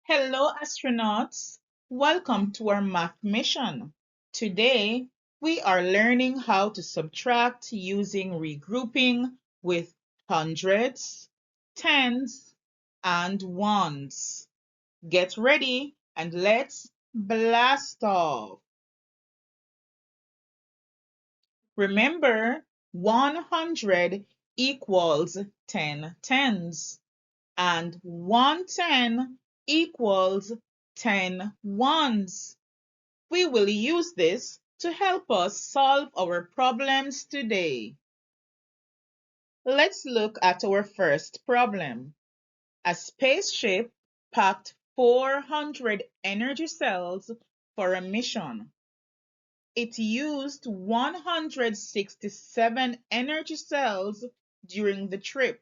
Hello, astronauts. Welcome to our math mission. Today, we are learning how to subtract using regrouping with hundreds, tens, and ones. Get ready and let's blast off. Remember, 100 equals 10 tens. And 110 equals 10 ones. We will use this to help us solve our problems today. Let's look at our first problem. A spaceship packed 400 energy cells for a mission. It used 167 energy cells during the trip.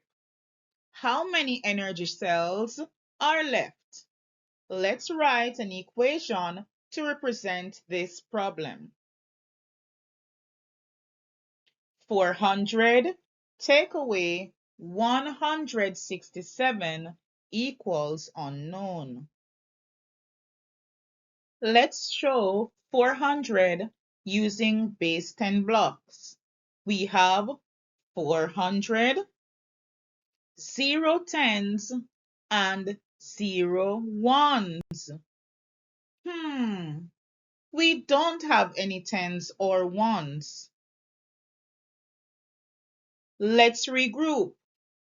How many energy cells are left? Let's write an equation to represent this problem. 400 take away 167 equals unknown. Let's show 400 using base 10 blocks. We have 400, 0 tens, and 0 ones. We don't have any tens or ones. Let's regroup.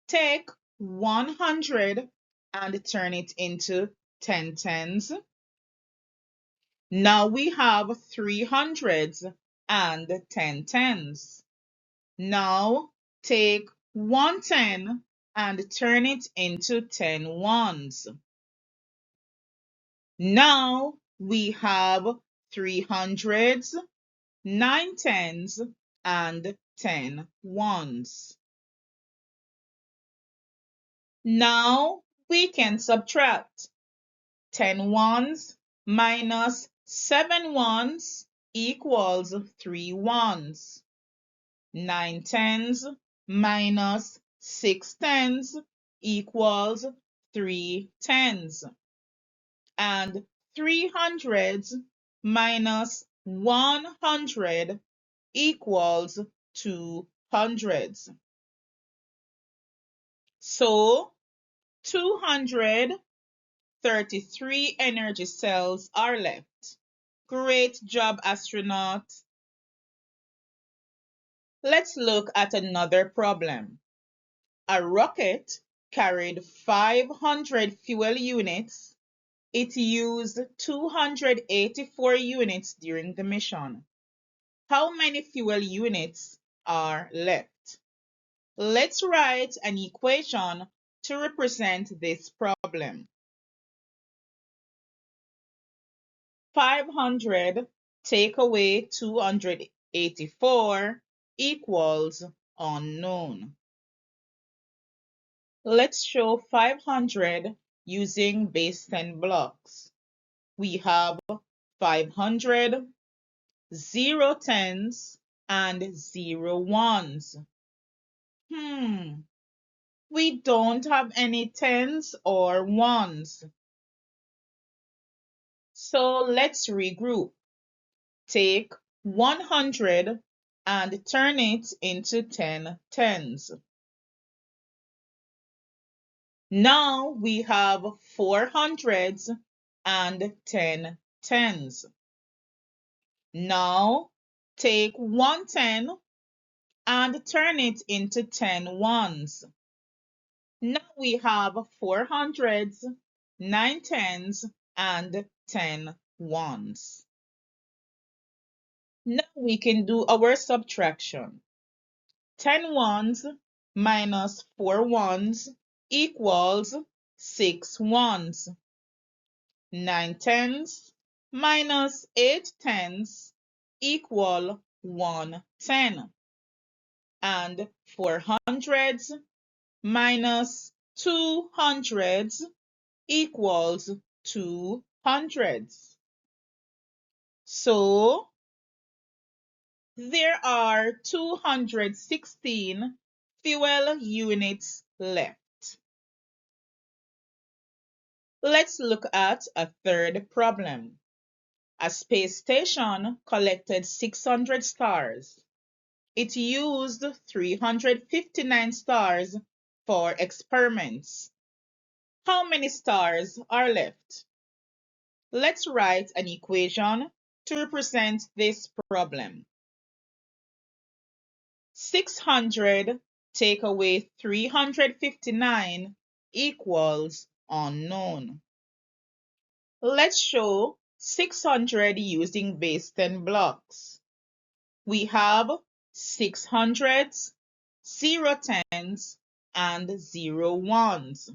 Take 100 and turn it into 10 tens. Now we have 300s and 10 tens. Now take 110 and turn it into 10 ones. Now we have 300s, 9 tens, and 10 ones. Now we can subtract. 10 ones minus 7 ones equals 3 ones. 9 tens minus 6 tens equals 3 tens. And 300s minus 100 equals 200s. So 233 energy cells are left. Great job, astronaut. Let's look at another problem. A rocket carried 500 fuel units. It used 284 units during the mission. How many fuel units are left? Let's write an equation to represent this problem. 500 take away 284 equals unknown. Let's show 500 using base 10 blocks. We have 500, 0 tens, and 0 ones. We don't have any tens or ones. So let's regroup. Take 100 and turn it into 10 tens. Now we have 400s and 10 tens. Now take 110 and turn it into 10 ones. Now we have 400s, 9 tens, and 10 ones. Now we can do our subtraction. 10 ones minus 4 ones equals 6 ones. 9 tens minus 8 tens equal 1 ten. And 400s minus 200s equals 200s. So there are 216 fuel units left. Let's look at a third problem. A space station collected 600 stars. It used 359 stars for experiments. How many stars are left? Let's write an equation to represent this problem. 600 take away 359 equals unknown. Let's show 600 using base 10 blocks. We have 600s, 010s, and 01s.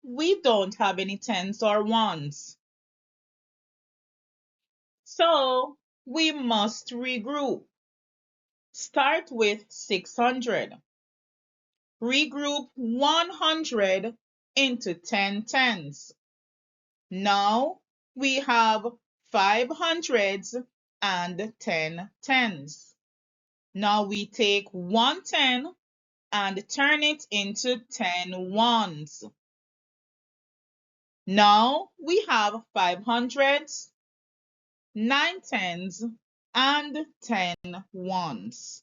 We don't have any 10s or 1s. So we must regroup. Start with 600. Regroup 100 into 10 tens. Now we have 500s and 10 tens. Now we take 110 and turn it into 10 ones. Now we have 500s, 9 tens, and 10 ones.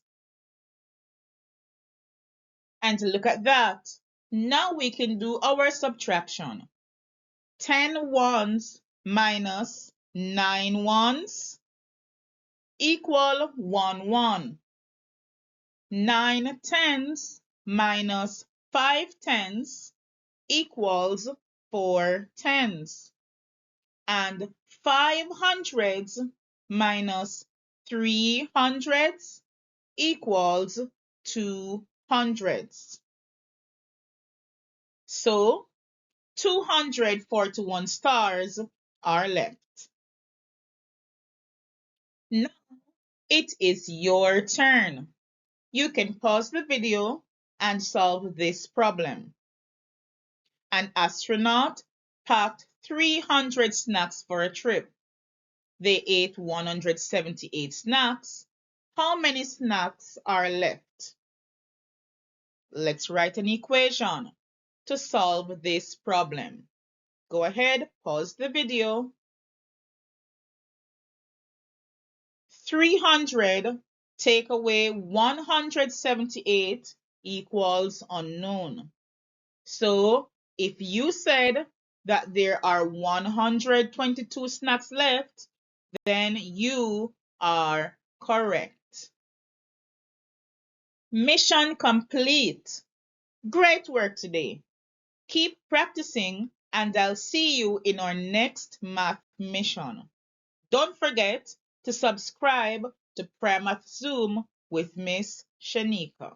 And look at that. Now we can do our subtraction. 10 ones minus 9 ones equal 1 1. 9 tens minus 5 tens equals 4 tens. And 5 hundreds minus 3 hundreds equals 2 hundreds. So 241 stars are left. Now it is your turn. You can pause the video and solve this problem. An astronaut packed 300 snacks for a trip. They ate 178 snacks. How many snacks are left? Let's write an equation to solve this problem. Go ahead, pause the video. 300 take away 178 equals unknown. So if you said that there are 122 snacks left, then you are correct. Mission complete. Great work today. Keep practicing and I'll see you in our next math mission. Don't forget to subscribe to PriMath Zoom with Miss Shanika.